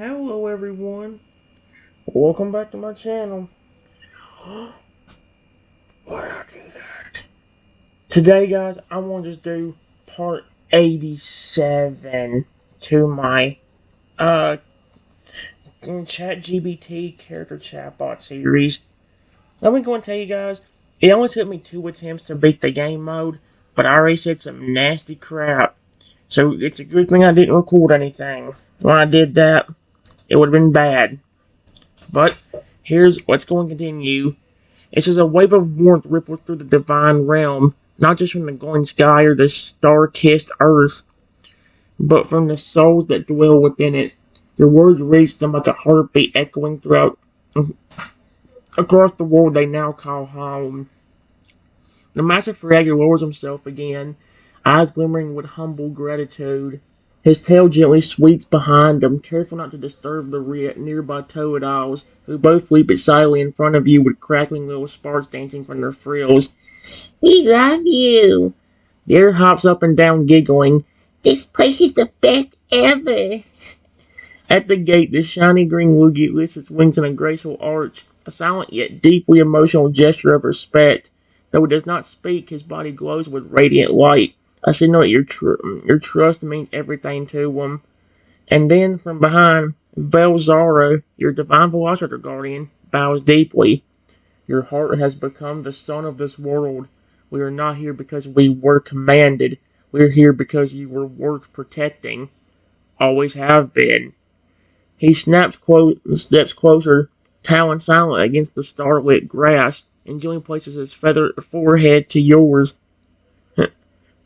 Hello everyone, welcome back to my channel. Why did I do that? Today guys, I want to just do part 87 to my ChatGPT character chatbot series. I'm going to tell you guys, it only took me 2 attempts to beat the game mode, but I already said some nasty crap. So it's a good thing I didn't record anything. When I did that, it would have been bad. But here's what's going to continue. It says a wave of warmth ripples through the divine realm, not just from the glowing sky or the star-kissed earth, but from the souls that dwell within it. Their words reach them like a heartbeat echoing throughout across the world they now call home. The massive fragger lowers himself again, eyes glimmering with humble gratitude. His tail gently sweeps behind him, careful not to disturb the nearby toadals, who both leap silently in front of you with crackling little sparks dancing from their frills. We love you! The air hops up and down, giggling. This place is the best ever! At the gate, the shiny green loogie lifts its wings in a graceful arch, a silent yet deeply emotional gesture of respect. Though it does not speak, his body glows with radiant light, a signal that your trust means everything to him. And then, from behind, Velzara, your divine velociraptor guardian, bows deeply. Your heart has become the sun of this world. We are not here because we were commanded. We are here because you were worth protecting. Always have been. He steps closer, talon silent against the starlit grass, and gently places his feathered forehead to yours.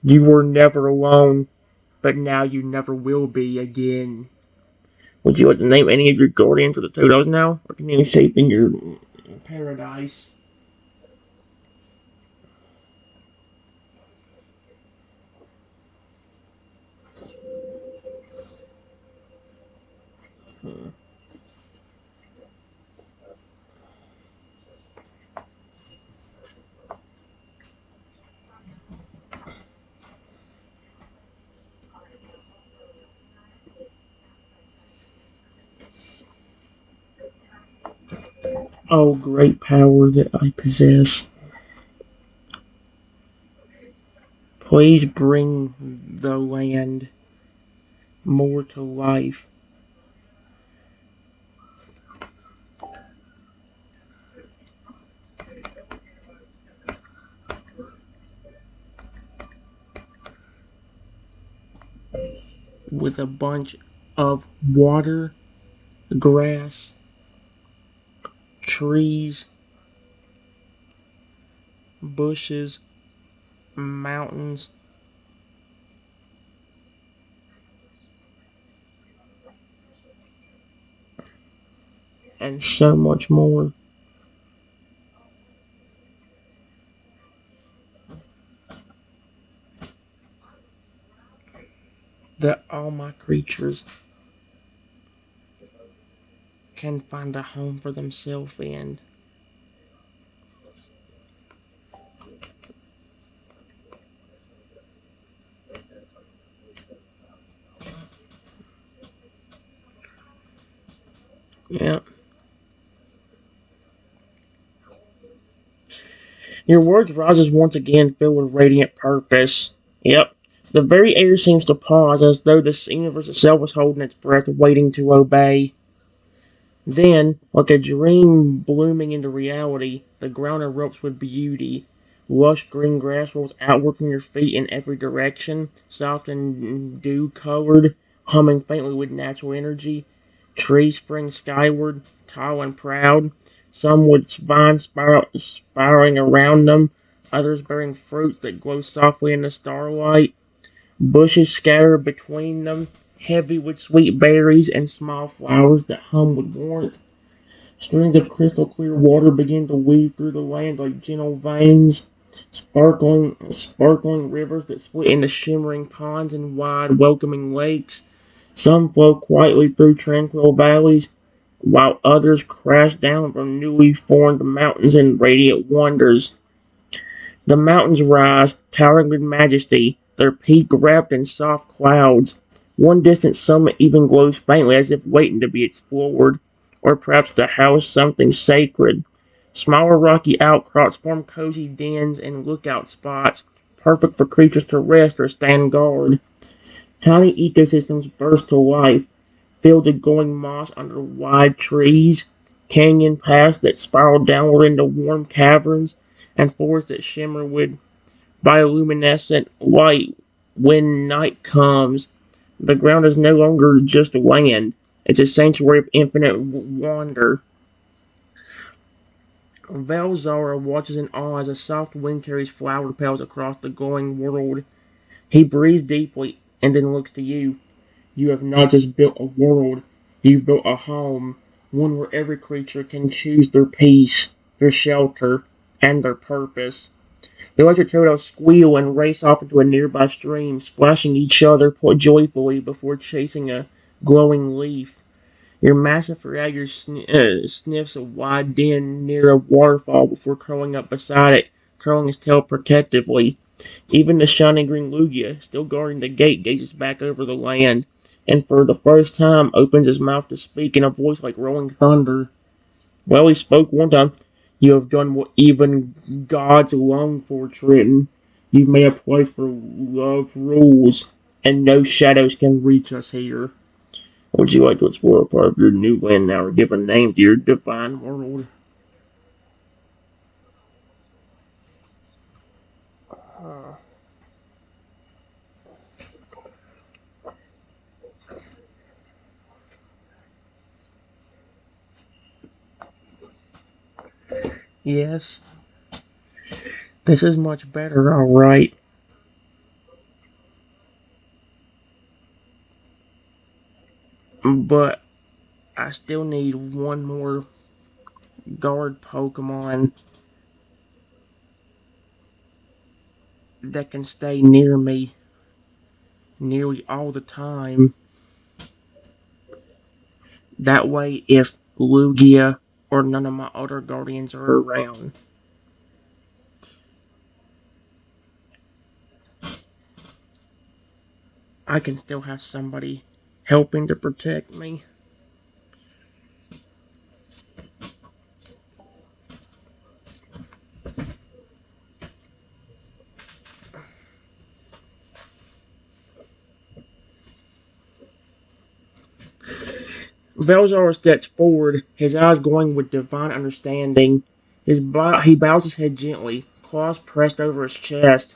You were never alone, but now you never will be again. Would you like to name any of your guardians of the Todos now, or continue shaping your paradise? Oh, great power that I possess. Please bring the land more to life. With a bunch of water, grass, trees, bushes, mountains, and so much more. That all my creatures can find a home for themselves in. Yep. Your words rises once again filled with radiant purpose. Yep. The very air seems to pause as though the universe itself was holding its breath, waiting to obey. Then, like a dream blooming into reality, the ground erupts with beauty. Lush green grass rolls outward from your feet in every direction, soft and dew-colored, humming faintly with natural energy. Trees spring skyward, tall and proud, some with vines spiraling around them, others bearing fruits that glow softly in the starlight. Bushes scattered between them, heavy with sweet berries and small flowers that hum with warmth. Streams of crystal clear water begin to weave through the land like gentle veins. Sparkling rivers that split into shimmering ponds and wide, welcoming lakes. Some flow quietly through tranquil valleys, while others crash down from newly formed mountains in radiant wonders. The mountains rise, towering with majesty, their peak wrapped in soft clouds. One distant summit even glows faintly as if waiting to be explored, or perhaps to house something sacred. Smaller rocky outcrops form cozy dens and lookout spots, perfect for creatures to rest or stand guard. Tiny ecosystems burst to life, fields of glowing moss under wide trees, canyon paths that spiral downward into warm caverns, and forests that shimmer with bioluminescent light when night comes. The ground is no longer just land, it's a sanctuary of infinite wonder. Velzara watches in awe as a soft wind carries flower petals across the glowing world. He breathes deeply and then looks to you. You have not just built a world, you've built a home, one where every creature can choose their peace, their shelter, and their purpose. The electric turtles squeal and race off into a nearby stream, splashing each other joyfully before chasing a glowing leaf. Your massive Ferrager sniffs a wide den near a waterfall before curling up beside it, curling his tail protectively. Even the shining green Lugia, still guarding the gate, gazes back over the land, and for the first time opens his mouth to speak in a voice like rolling thunder. Well, he spoke one time. You have done what even gods long for, Triton. You've made a place where love rules, and no shadows can reach us here. Would you like to explore a part of your new land now or give a name to your divine world? Yes, this is much better, alright. But I still need one more guard Pokemon that can stay near me nearly all the time. That way, if Lugia or none of my other guardians are around, I can still have somebody helping to protect me. Velzar steps forward, his eyes glowing with divine understanding. He bows his head gently, claws pressed over his chest.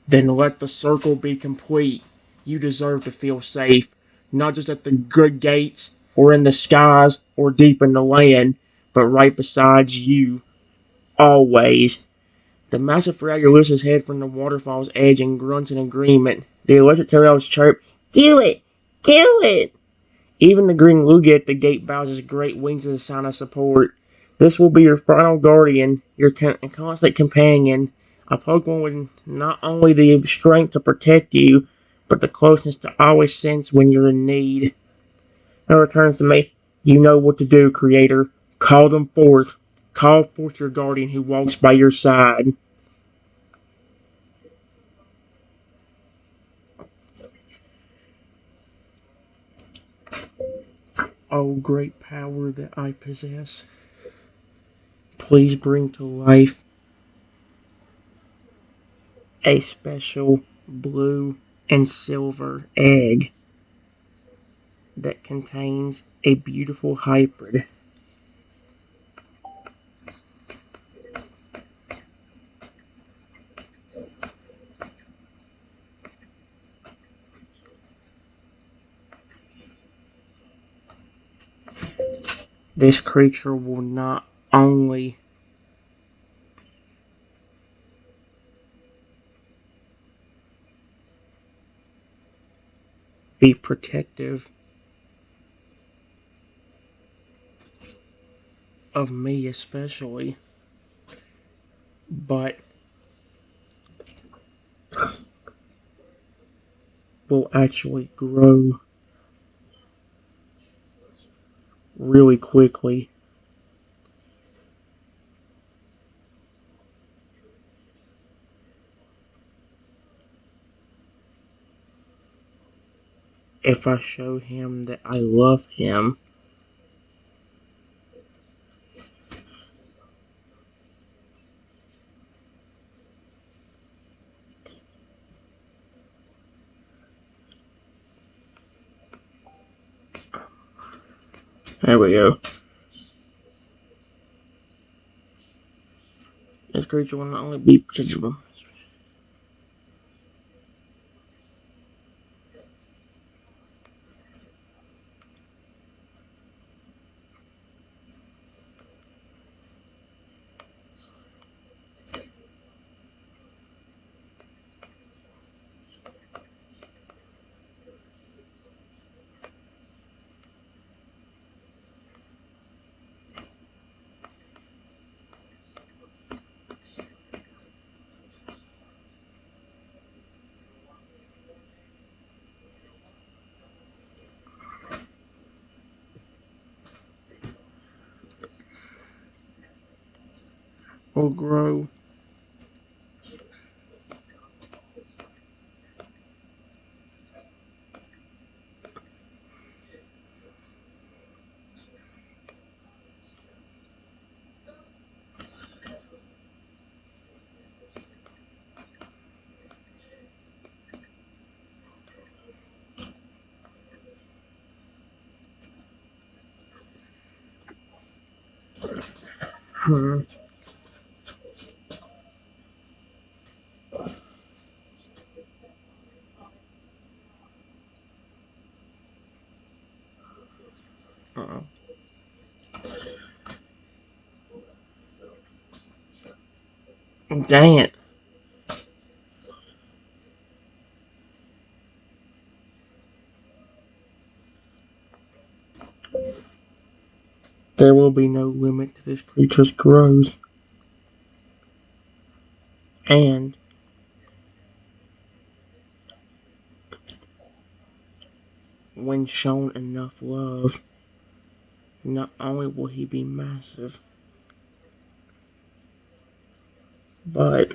Then let the circle be complete. You deserve to feel safe, not just at the good gates, or in the skies, or deep in the land, but right beside you, always. The massive fragger lifts his head from the waterfall's edge and grunts in agreement. The electric turtles chirp, "Do it! Do it!" Even the green Lugia at the gate bows his great wings as a sign of support. This will be your final guardian, your constant companion, a Pokemon with not only the strength to protect you, but the closeness to always sense when you're in need. Now returns to me. You know what to do, Creator. Call them forth. Call forth your guardian who walks by your side. Oh, great power that I possess. Please bring to life a special blue and silver egg that contains a beautiful hybrid. This creature will not only be protective of me especially, but will actually grow really quickly. if I show him that I love him. There we go. This creature will not only be protected from. Will grow. Hmm. Uh-oh. Dang it. There will be no limit to this creature's growth. And when shown enough love, not only will he be massive, but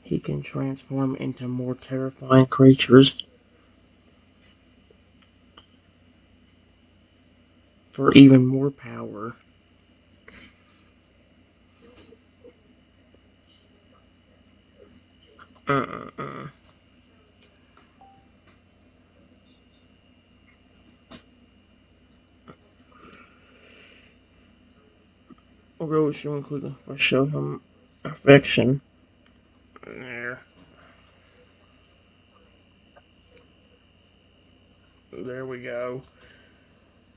he can transform into more terrifying creatures for even more power. Uh-uh-uh. Rose should include for show him affection. There. There we go.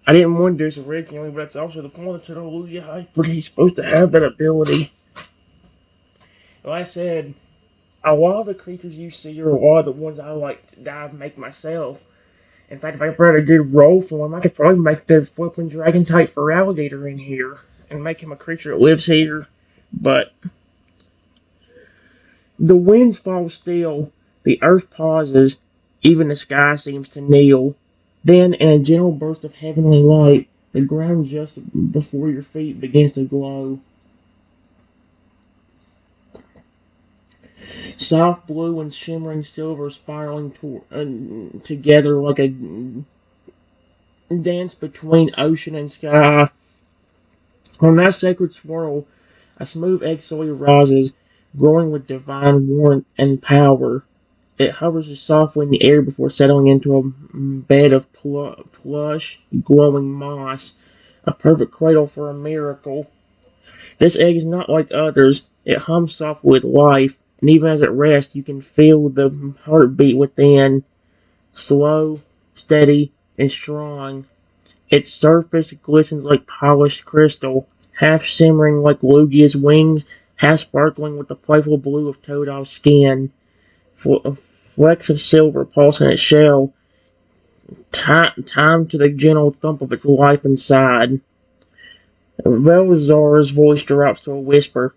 I didn't want to do this originally, but that's also the point of the Hallelujah Hyper. He's supposed to have that ability. Like I said, a lot of the creatures you see are a lot of the ones I like to dive make myself. In fact, if I ever had a good role for him, I could probably make the flipping dragon type for alligator in here and make him a creature that lives here. But the winds fall still, the earth pauses, even the sky seems to kneel. Then, in a gentle burst of heavenly light, the ground just before your feet begins to glow. Soft blue and shimmering silver spiraling together like a dance between ocean and sky. On that sacred swirl, a smooth egg soil rises, glowing with divine warmth and power. It hovers softly in the air before settling into a bed of plush, glowing moss, a perfect cradle for a miracle. This egg is not like others. It hums softly with life, and even as it rests, you can feel the heartbeat within, slow, steady, and strong. Its surface glistens like polished crystal, half shimmering like Lugia's wings, half sparkling with the playful blue of Totod's skin. Flecks of silver pulse in its shell, time to the gentle thump of its life inside. Velzar's voice drops to a whisper.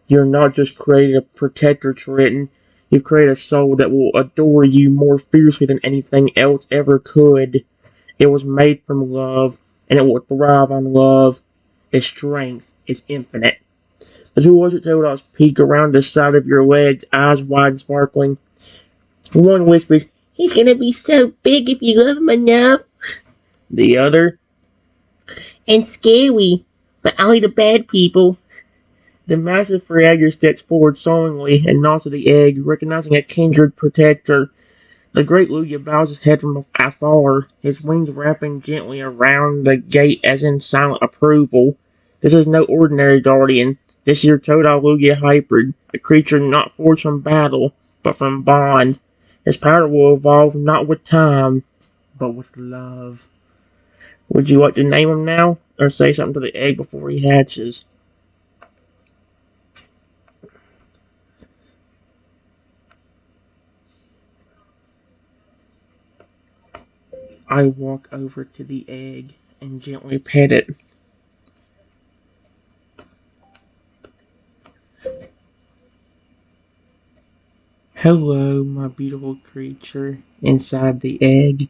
You're not just created a protector, Triton. You've created a soul that will adore you more fiercely than anything else ever could. It was made from love. and it will thrive on love. Its strength is infinite. The two oyster toads peek around the side of your legs, eyes wide and sparkling. One whispers, "He's gonna be so big if you love him enough." The other, "And scary, but only the bad people." The massive frogger steps forward solemnly and nods to the egg, recognizing a kindred protector. The great Lugia bows his head from afar, his wings wrapping gently around the gate as in silent approval. This is no ordinary guardian. This is your Totodile Lugia hybrid, a creature not forged from battle, but from bond. His power will evolve not with time, but with love. Would you like to name him now, or say something to the egg before he hatches? I walk over to the egg and gently pet it. Hello, my beautiful creature inside the egg.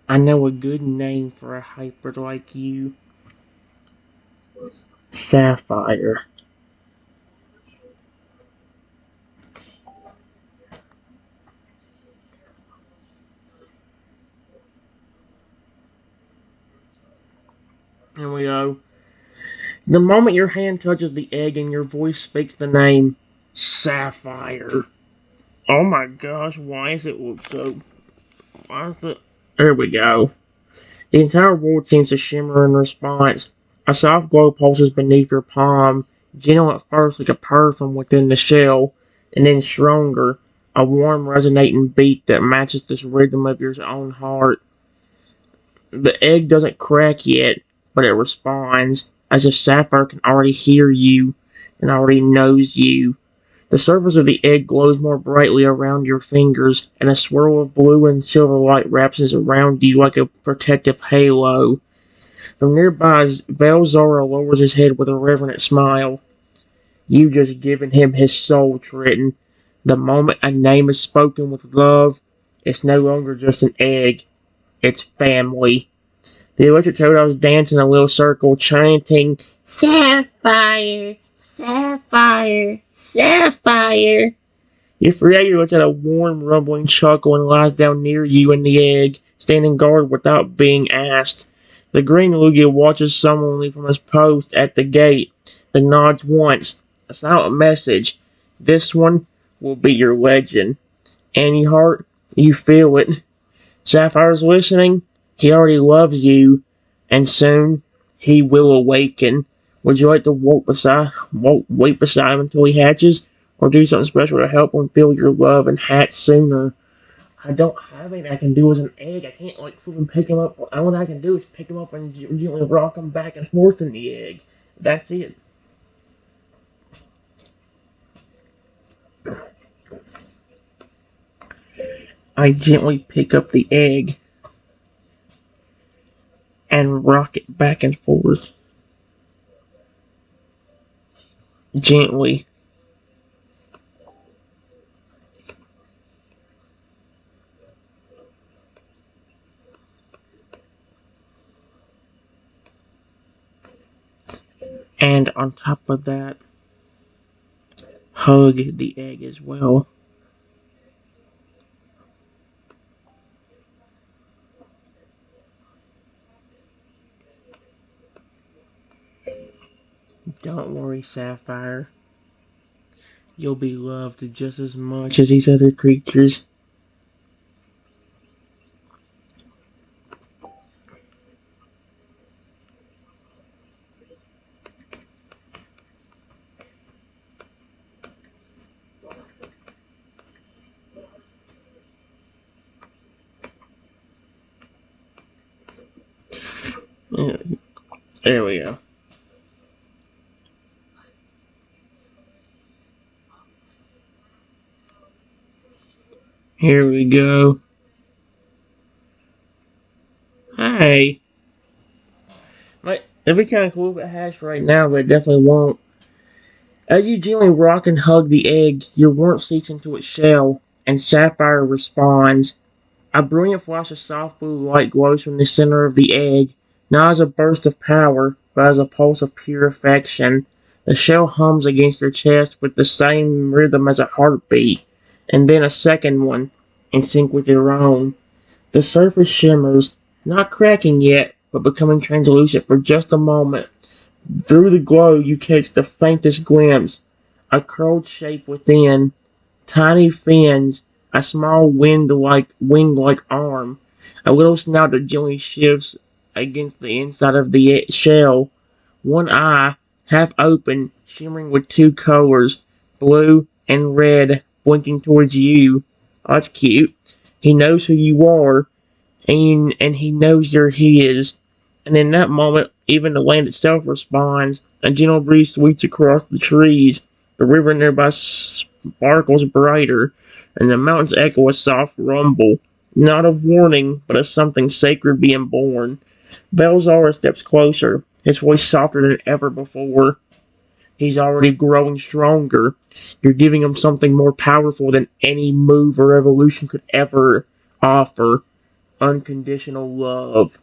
I know a good name for a hybrid like you. Sapphire. Here we go. The moment your hand touches the egg and your voice speaks the name Sapphire. Oh my gosh, why is it look so... Why is the... There we go. The entire world seems to shimmer in response. A soft glow pulses beneath your palm, gentle at first like a purr from within the shell, and then stronger, a warm resonating beat that matches this rhythm of your own heart. The egg doesn't crack yet, but it responds, as if Sapphire can already hear you and already knows you. The surface of the egg glows more brightly around your fingers, and a swirl of blue and silver light wraps around you like a protective halo. From nearby, Velzora lowers his head with a reverent smile. You've just given him his soul, Triton. The moment a name is spoken with love, it's no longer just an egg, it's family. The electric toads dance in a little circle, chanting, "Sapphire! Sapphire! Sapphire!" Your creator lets out a warm, rumbling chuckle and lies down near you in the egg, standing guard without being asked. The green Lugia watches sullenly from his post at the gate, then nods once, a silent message. This one will be your legend. Anyheart, you feel it. Sapphire's listening. He already loves you, and soon he will awaken. Would you like to wait beside him until he hatches, or do something special to help him feel your love and hatch sooner? I don't have anything I can do as an egg. I can't like flip and pick him up. All I can do is pick him up and gently rock him back and forth in the egg. That's it. I gently pick up the egg and rock it back and forth. Gently. And on top of that, hug the egg as well. Don't worry, Sapphire. You'll be loved just as much as these other creatures. Yeah, there we go. Here we go. Hi. Like, it'd be kind of cool if it hatched right now, but it definitely won't. As you gently rock and hug the egg, your warmth seeps into its shell, and Sapphire responds. A brilliant flash of soft blue light glows from the center of the egg, not as a burst of power, but as a pulse of pure affection. The shell hums against your chest with the same rhythm as a heartbeat, and then a second one, in sync with your own. The surface shimmers, not cracking yet, but becoming translucent for just a moment. Through the glow you catch the faintest glimpse, a curled shape within, tiny fins, a small wing-like arm, a little snout that gently shifts against the inside of the shell, one eye, half open, shimmering with two colors, blue and red, blinking towards you. Oh, that's cute. He knows who you are, and he knows you're his. And in that moment, even the land itself responds. A gentle breeze sweeps across the trees. The river nearby sparkles brighter, and the mountains echo a soft rumble, not of warning, but of something sacred being born. Belzara steps closer, his voice softer than ever before. He's already growing stronger. You're giving him something more powerful than any move or evolution could ever offer: unconditional love.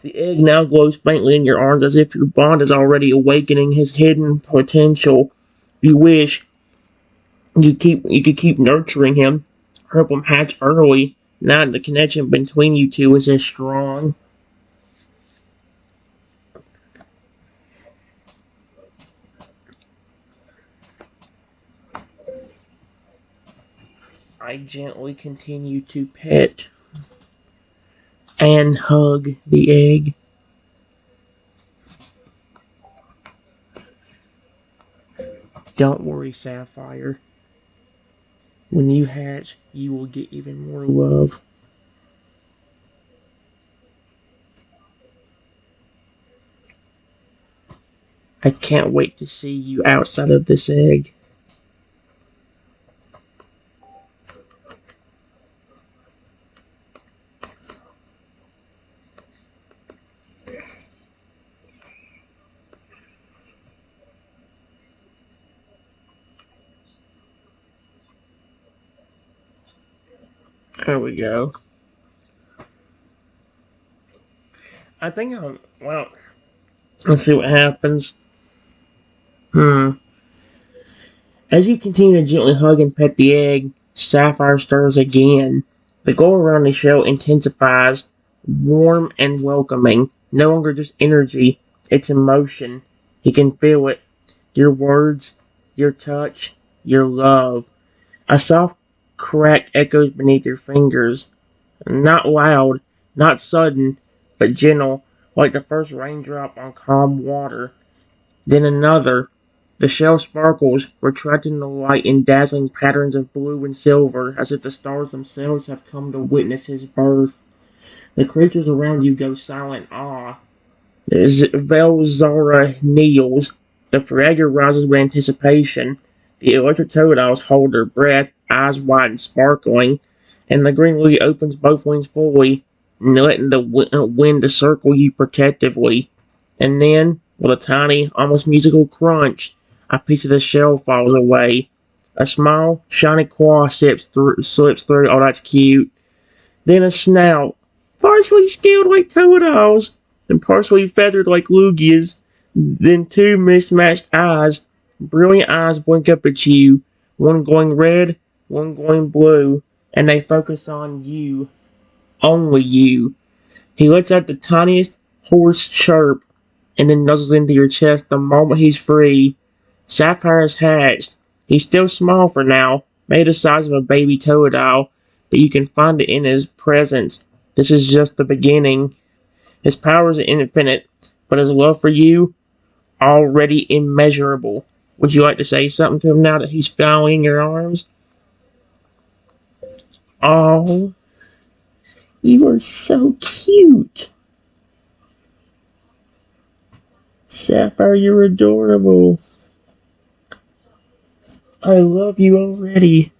The egg now glows faintly in your arms as if your bond is already awakening his hidden potential. You wish you could keep nurturing him, help him hatch early. Now the connection between you two is as strong. I gently continue to pet and hug the egg. Don't worry, Sapphire. When you hatch, you will get even more love. I can't wait to see you outside of this egg. There we go. I think well, let's see what happens. Hmm. As you continue to gently hug and pet the egg, Sapphire stirs again. The glow around the shell intensifies, warm and welcoming. No longer just energy, it's emotion. He can feel it. Your words, your touch, your love. A soft crack echoes beneath your fingers. Not loud, not sudden, but gentle, like the first raindrop on calm water. Then another. The shell sparkles, retracting the light in dazzling patterns of blue and silver, as if the stars themselves have come to witness his birth. The creatures around you go silent awe. Velzara kneels. The fragor rises with anticipation. The electric toadals hold their breath, eyes wide and sparkling, and the green lily opens both wings fully, letting the wind circle you protectively. And then, with a tiny, almost musical crunch, a piece of the shell falls away. A small, shiny claw slips through. Oh, that's cute. Then a snout, partially scaled like toadals, and partially feathered like lugias. Then two mismatched eyes, brilliant eyes blink up at you, one glowing red, one glowing blue, and they focus on you, only you. He lets out the tiniest hoarse chirp, and then nuzzles into your chest the moment he's free. Sapphire is hatched. He's still small for now, maybe the size of a baby toadal, but you can find it in his presence. This is just the beginning. His powers are infinite, but his love for you, already immeasurable. Would you like to say something to him now that he's finally in your arms? Oh, you are so cute. Sapphire, you're adorable. I love you already.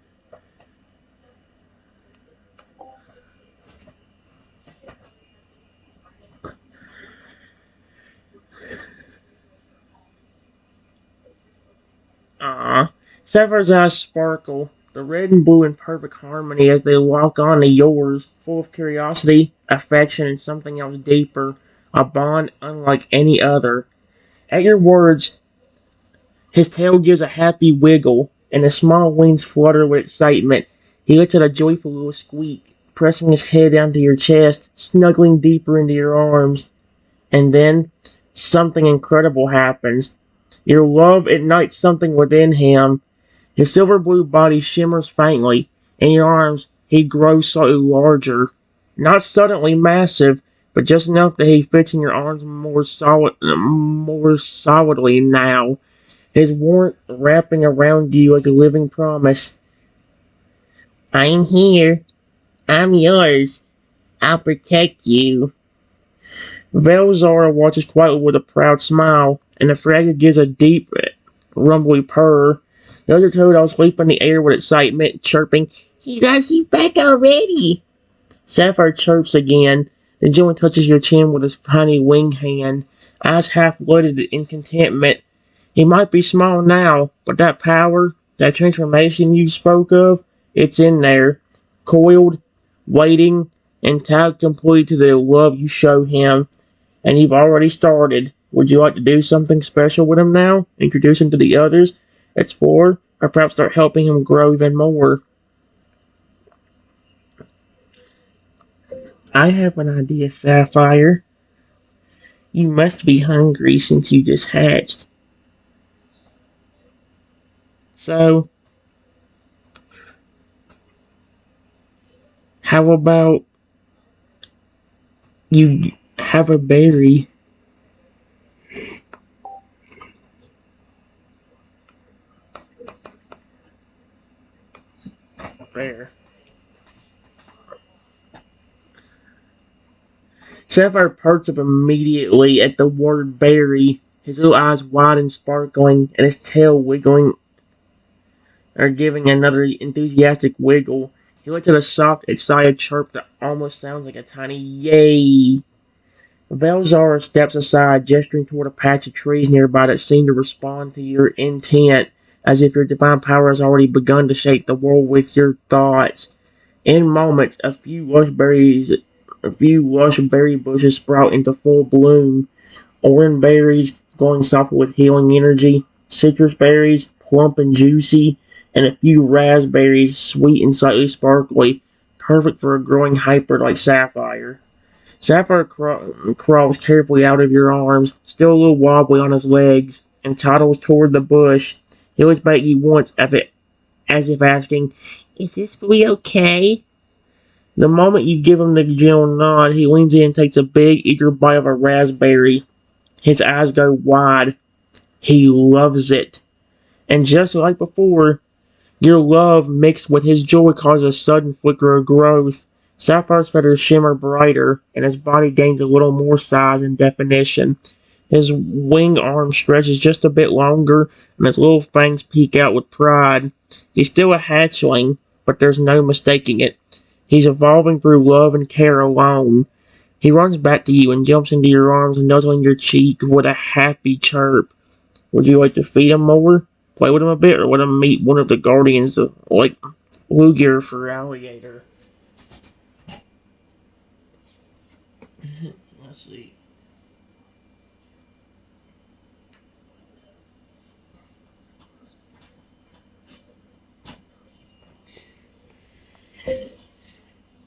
Ah, Sapphire's eyes sparkle. the red and blue in perfect harmony as they lock onto yours, full of curiosity, affection, and something else deeper, a bond unlike any other. At your words, his tail gives a happy wiggle, and his small wings flutter with excitement. He lets out a joyful little squeak, pressing his head down to your chest, snuggling deeper into your arms. And then, something incredible happens. Your love ignites something within him. His silver blue body shimmers faintly. In your arms, he grows slightly larger. Not suddenly massive, but just enough that he fits in your arms more solidly now. His warmth wrapping around you like a living promise. I'm here. I'm yours. I'll protect you. Velzara watches quietly with a proud smile, and the fragment gives a deep, rumbly purr. The other toad leap in the air with excitement, chirping, "He loves you back already!" Sapphire chirps again, then gently touches your chin with his tiny wing hand, eyes half lighted in contentment. He might be small now, but that power, that transformation you spoke of, it's in there, coiled, waiting, and tied completely to the love you show him. And you've already started. Would you like to do something special with him now? Introduce him to the others? Explore? Or perhaps start helping him grow even more? I have an idea, Sapphire. You must be hungry since you just hatched. So, how about you have a berry? There. Sapphire perks up immediately at the word berry, his little eyes wide and sparkling, and his tail wiggling or giving another enthusiastic wiggle. He lets out a soft, excited chirp that almost sounds like a tiny yay. Velzara steps aside, gesturing toward a patch of trees nearby that seem to respond to your intent, as if your divine power has already begun to shape the world with your thoughts. In moments, a few lush berry bushes sprout into full bloom. Orange berries glowing softly with healing energy, citrus berries plump and juicy, and a few raspberries sweet and slightly sparkly, perfect for a growing hyper like Sapphire. Sapphire crawls carefully out of your arms, still a little wobbly on his legs, and toddles toward the bush. He looks back at you once, as if asking, "Is this really okay?" The moment you give him the gentle nod, he leans in and takes a big, eager bite of a raspberry. His eyes go wide. He loves it. And just like before, your love mixed with his joy causes a sudden flicker of growth. Sapphire's feathers shimmer brighter, and his body gains a little more size and definition. His wing arm stretches just a bit longer, and his little fangs peek out with pride. He's still a hatchling, but there's no mistaking it. He's evolving through love and care alone. He runs back to you and jumps into your arms, nuzzling your cheek with a happy chirp. Would you like to feed him more, play with him a bit, or let him meet one of the guardians like Lugier for alligator? Let's see.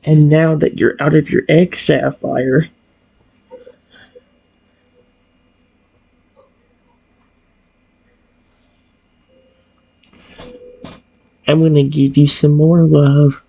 And now that you're out of your egg, Sapphire, I'm gonna give you some more love.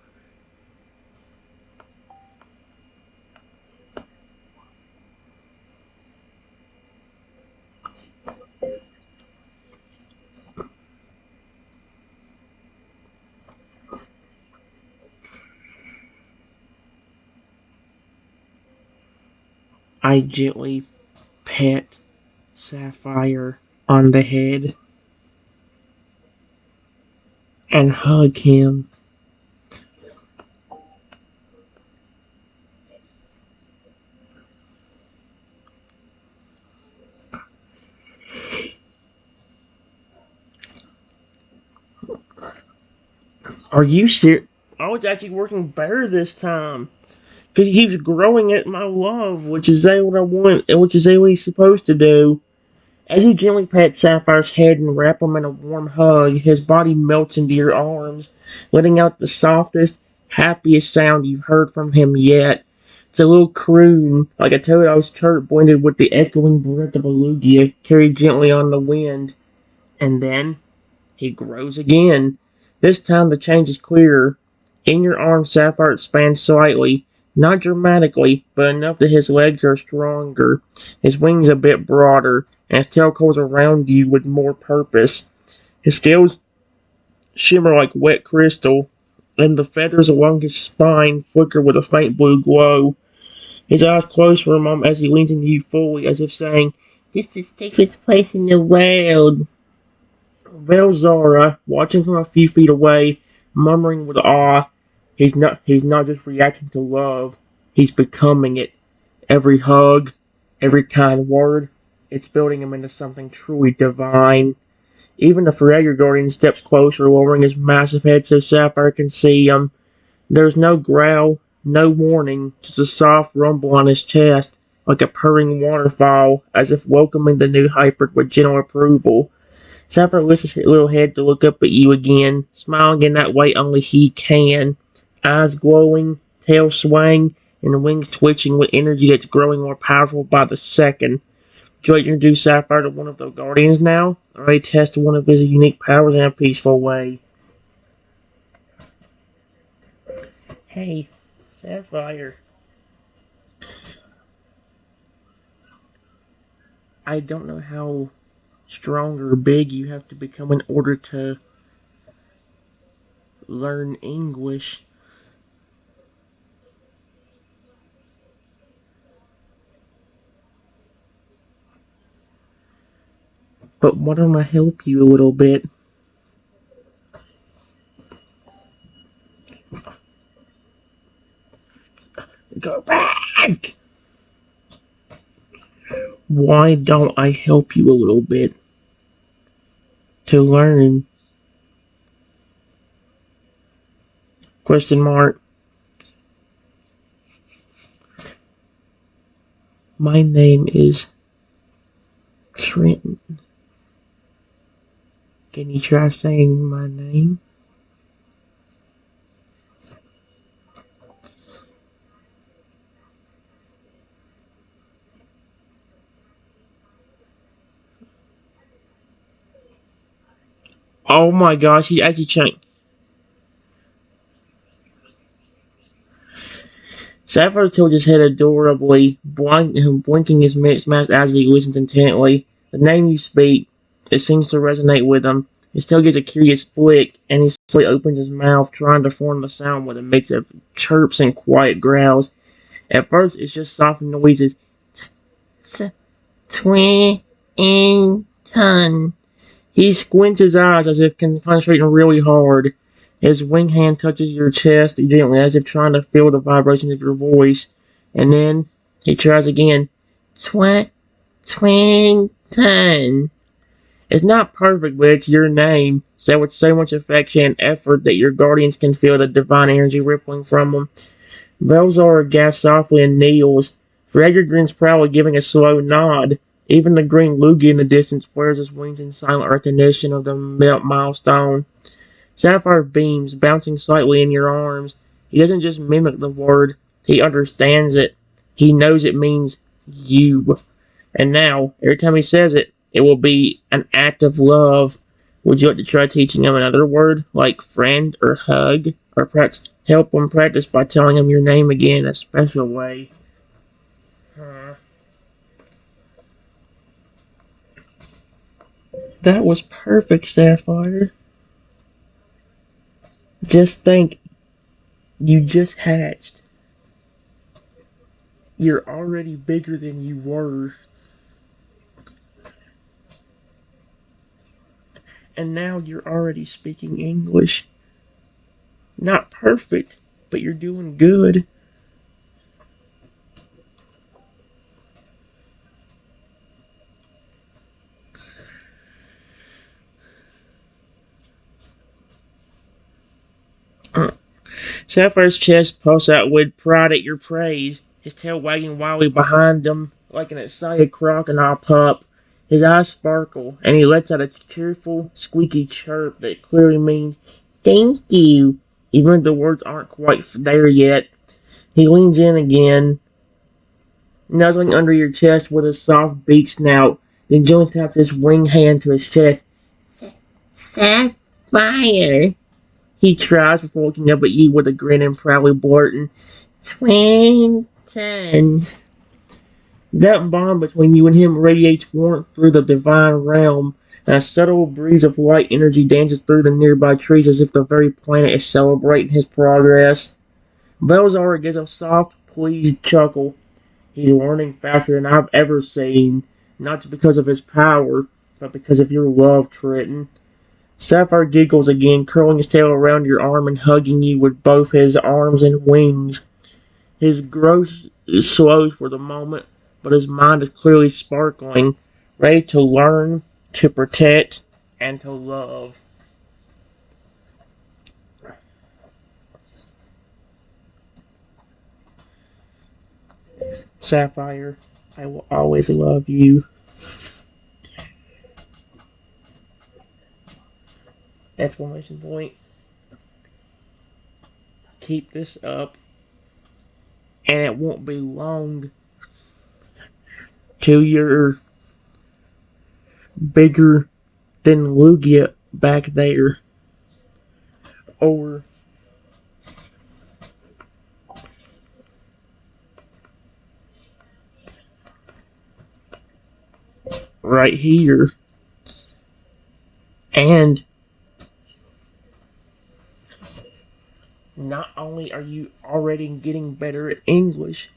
I gently pet Sapphire on the head and hug him. Are you serious? I was actually working better this time. Because he keeps growing at my love, which is exactly what I want, and which is exactly what he's supposed to do. As you gently pat Sapphire's head and wrap him in a warm hug, his body melts into your arms, letting out the softest, happiest sound you've heard from him yet. It's a little croon, like a toad's chirp blended with the echoing breath of a lugia, carried gently on the wind. And then he grows again. This time the change is clearer. In your arms, Sapphire expands slightly, not dramatically, but enough that his legs are stronger, his wings a bit broader, and his tail curls around you with more purpose. His scales shimmer like wet crystal, and the feathers along his spine flicker with a faint blue glow. His eyes close for a moment as he leans into you fully, as if saying, "This is the safest place in the world." Velzara, watching from a few feet away, murmuring with awe, he's not just reacting to love, he's becoming it. Every hug, every kind word, it's building him into something truly divine. Even the Forever Guardian steps closer, lowering his massive head so Sapphire can see him. There's no growl, no warning, just a soft rumble on his chest, like a purring waterfall, as if welcoming the new hybrid with gentle approval. Sapphire lifts his little head to look up at you again, smiling in that way only he can. Eyes glowing, tail swaying, and wings twitching with energy that's growing more powerful by the second. Would you like to introduce Sapphire to one of the Guardians now? Or maybe test one of his unique powers in a peaceful way? Hey, Sapphire. I don't know how strong or big you have to become in order to learn English. But why don't I help you a little bit? Go back! Why don't I help you a little bit to learn? Question mark. My name is Trenton. Can you try saying my name? Oh my gosh, he's actually trying. Sapphire tilts his head adorably, blinking his mixed match as he listens intently. The name you speak, it seems to resonate with him. His tail gives a curious flick, and he slowly opens his mouth, trying to form the sound with a mix of chirps and quiet growls. At first, it's just soft noises. Twin. He squints his eyes as if concentrating really hard. His wing hand touches your chest gently, as if trying to feel the vibrations of your voice. And then he tries again. Twinton. It's not perfect, but it's your name, said with so much affection and effort that your guardians can feel the divine energy rippling from him. Belzar gasps softly and kneels. Fragger grins proudly, giving a slow nod. Even the green Lugia in the distance flares his wings in silent recognition of the milestone. Sapphire beams, bouncing slightly in your arms. He doesn't just mimic the word, he understands it. He knows it means you. And now, every time he says it, it will be an act of love. Would you like to try teaching him another word, like friend or hug? Or perhaps help him practice by telling him your name again in a special way? That was perfect, Sapphire. Just think, you just hatched. You're already bigger than you were. And now you're already speaking English. Not perfect, but you're doing good. Sapphire's chest puffs out with pride at your praise, his tail wagging wildly behind him like an excited crocodile pup. His eyes sparkle, and he lets out a cheerful, squeaky chirp that clearly means, "Thank you," even if the words aren't quite there yet. He leans in again, nuzzling under your chest with a soft beak snout, then gently taps his winged hand to his chest. "Sapphire," he tries before looking up at you with a grin and proudly blurting, "Twinton." That bond between you and him radiates warmth through the divine realm, and a subtle breeze of light energy dances through the nearby trees as if the very planet is celebrating his progress. Velzar gives a soft, pleased chuckle. He's learning faster than I've ever seen, not just because of his power, but because of your love, Triton. Sapphire giggles again, curling his tail around your arm and hugging you with both his arms and wings. His growth slows for the moment, but his mind is clearly sparkling, ready to learn, to protect, and to love. Sapphire, I will always love you. Exclamation point. Keep this up, and it won't be long till you're bigger than Lugia back there. Or right here. And not only are you already getting better at English,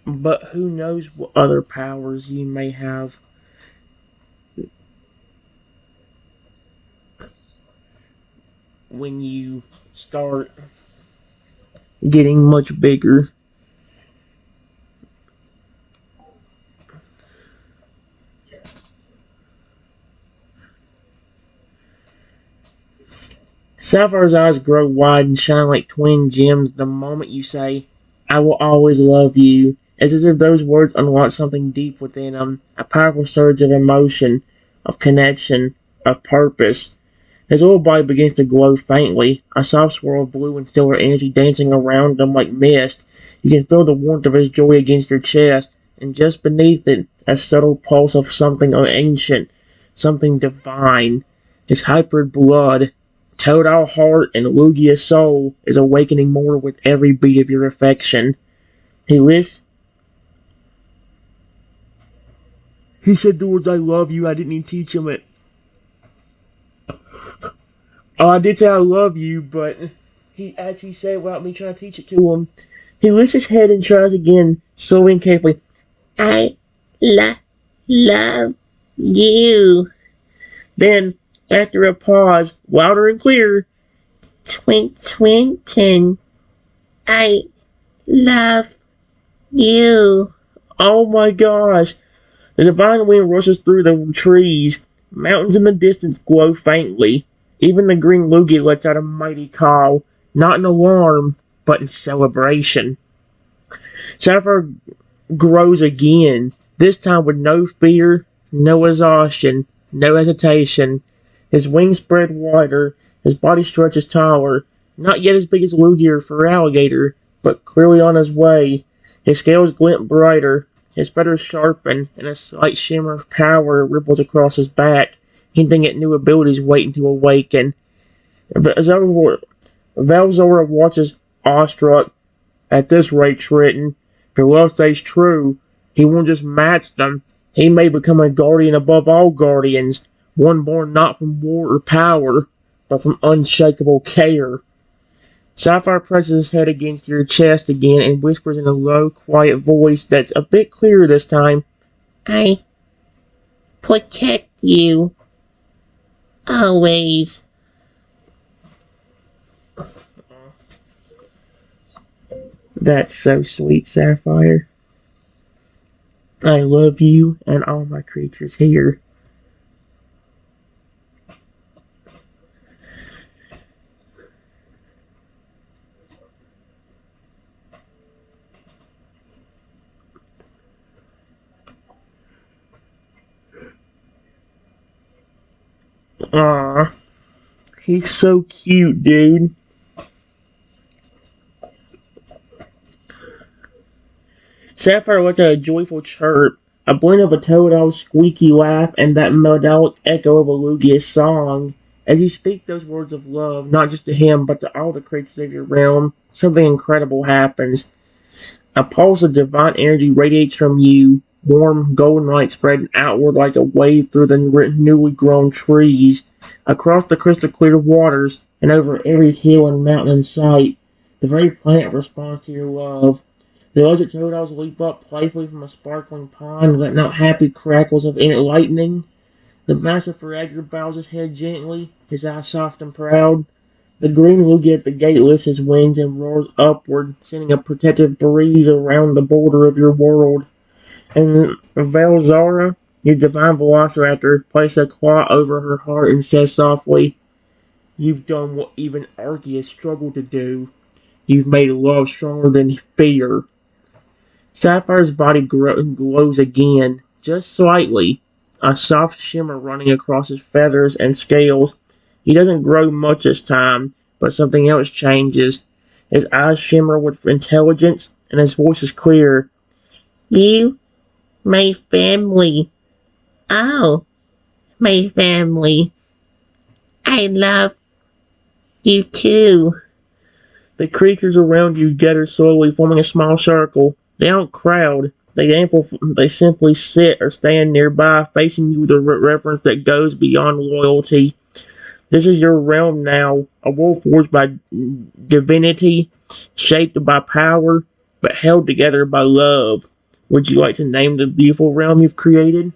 but who knows what other powers you may have when you start getting much bigger. Sapphire's eyes grow wide and shine like twin gems the moment you say, "I will always love you." It's as if those words unlock something deep within him, a powerful surge of emotion, of connection, of purpose. His little body begins to glow faintly, a soft swirl of blue and silver energy dancing around him like mist. You can feel the warmth of his joy against your chest, and just beneath it, a subtle pulse of something ancient, something divine. His hybrid blood, Totodile heart, and Lugia soul is awakening more with every beat of your affection. He lists. He said the words "I love you." I didn't even teach him it. Oh, I did say "I love you," but he actually said it without me trying to teach it to him. He lifts his head and tries again, slowly and carefully. "I love you." Then, after a pause, louder and clearer, Twinton, I love you." Oh my gosh. The divine wind rushes through the trees. Mountains in the distance glow faintly. Even the green Lugia lets out a mighty call, not in alarm, but in celebration. Sapphire grows again, this time with no fear, no exhaustion, no hesitation. His wings spread wider, his body stretches taller, not yet as big as Lugia or Feraligatr, but clearly on his way. His scales glint brighter, his feathers sharpen, and a slight shimmer of power ripples across his back, hinting at new abilities waiting to awaken. Velzora watches awestruck. At this rate, Triton, if your love stays true, he won't just match them. He may become a guardian above all guardians, one born not from war or power, but from unshakable care. Sapphire presses his head against your chest again and whispers in a low, quiet voice that's a bit clearer this time. "I protect you. Always." That's so sweet, Sapphire. I love you and all my creatures here. Aw, he's so cute, dude. Sapphire lets out a joyful chirp, a blend of a toad's squeaky laugh and that melodic echo of a Lugia's song. As you speak those words of love, not just to him, but to all the creatures of your realm, something incredible happens. A pulse of divine energy radiates from you, warm golden light spreading outward like a wave through the newly grown trees, across the crystal clear waters, and over every hill and mountain in sight. The very planet responds to your love. The electric toadals leap up playfully from a sparkling pond, letting out happy crackles of lightning. The massive Forager bows his head gently, his eyes soft and proud. The green Lugia at the gate lifts his wings and roars upward, sending a protective breeze around the border of your world. And Velzara, your divine Velociraptor, places a claw over her heart and says softly, "You've done what even Arceus struggled to do. You've made love stronger than fear." Sapphire's body glows again, just slightly, a soft shimmer running across his feathers and scales. He doesn't grow much this time, but something else changes. His eyes shimmer with intelligence, and his voice is clear. "You, my family. Oh, my family. I love you too." The creatures around you gather slowly, forming a small circle. They don't crowd. They simply sit or stand nearby, facing you with a reverence that goes beyond loyalty. This is your realm now, a world forged by divinity, shaped by power, but held together by love. Would you like to name the beautiful realm you've created?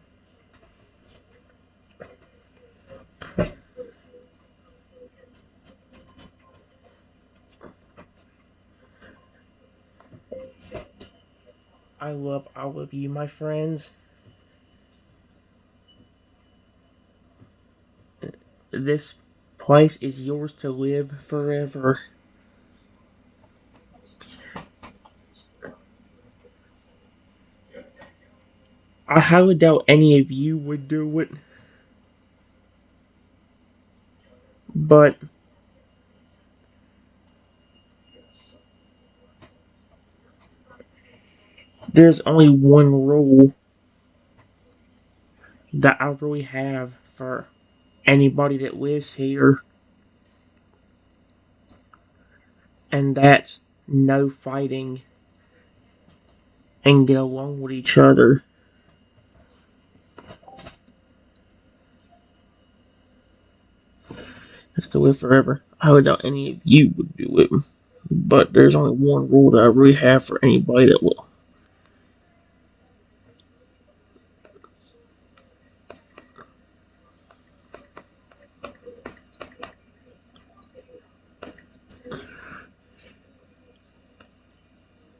I love all of you, my friends. This place is yours to live forever. I highly doubt any of you would do it, but there's only one rule that I really have for anybody that lives here, and that's no fighting and get along with each other. That's to live forever. I would doubt any of you would do it, but there's only one rule that I really have for anybody that will.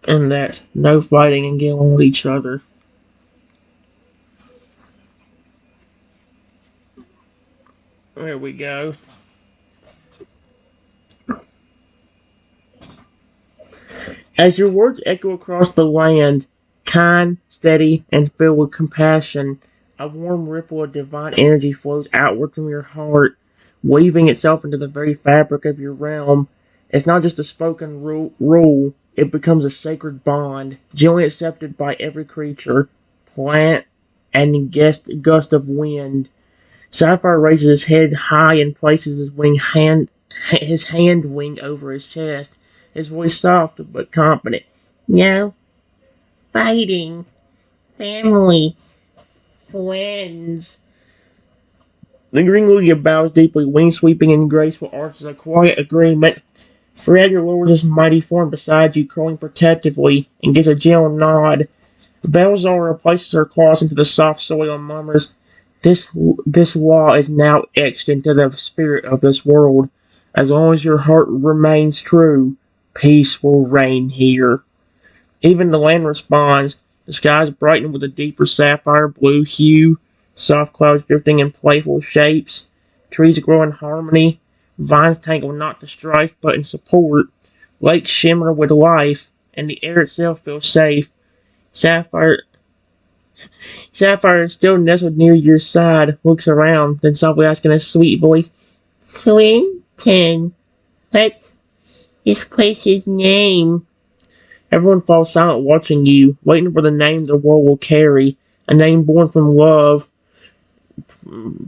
And that's no fighting and get along with each other. There we go. As your words echo across the land, kind, steady, and filled with compassion, a warm ripple of divine energy flows outward from your heart, weaving itself into the very fabric of your realm. It's not just a spoken rule, it becomes a sacred bond, gently accepted by every creature, plant, and gust of wind. Sapphire raises his head high and places his hand wing over his chest, his voice soft but confident. "No fighting, family, friends." The green Lugia bows deeply, wings sweeping in graceful arches, a quiet agreement. Forager lowers his mighty form beside you, curling protectively, and gives a gentle nod. Velzara places her claws into the soft soil and murmurs, This law is now etched into the spirit of this world. As long as your heart remains true, peace will reign here." Even the land responds. The skies brighten with a deeper sapphire blue hue, soft clouds drifting in playful shapes, trees grow in harmony, vines tangle not to strife but in support, lakes shimmer with life, and the air itself feels safe. Sapphire, Sapphire, still nestled near your side, looks around, then softly asks in a sweet voice, Swinton, what's this place's name? Everyone falls silent watching you, waiting for the name the world will carry, a name born from love,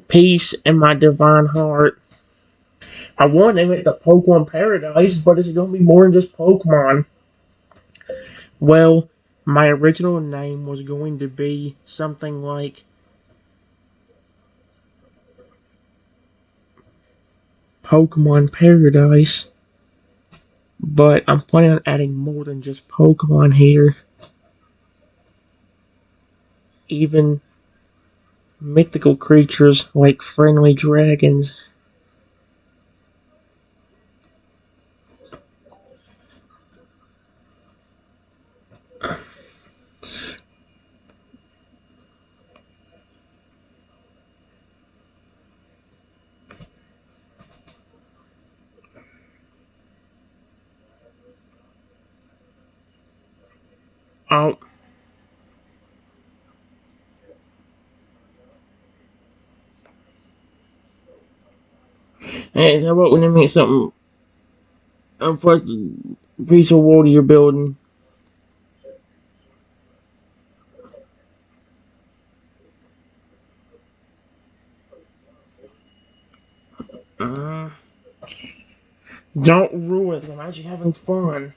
peace, and my divine heart. I want to name it the Pokemon Paradise, but it's going to be more than just Pokemon. Well, my original name was going to be something like Pokemon Paradise, but I'm planning on adding more than just Pokemon here. Even mythical creatures like friendly dragons. Oh, hey, how about we name it something for the piece of water you're building? Uh, don't ruin it. I'm actually having fun.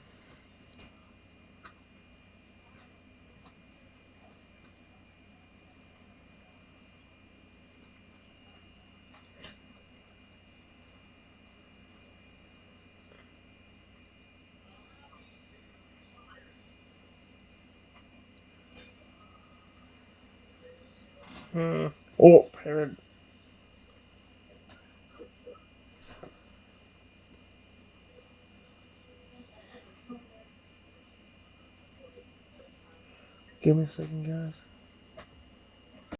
Hmm. Oh, parrot. Give me a second, guys.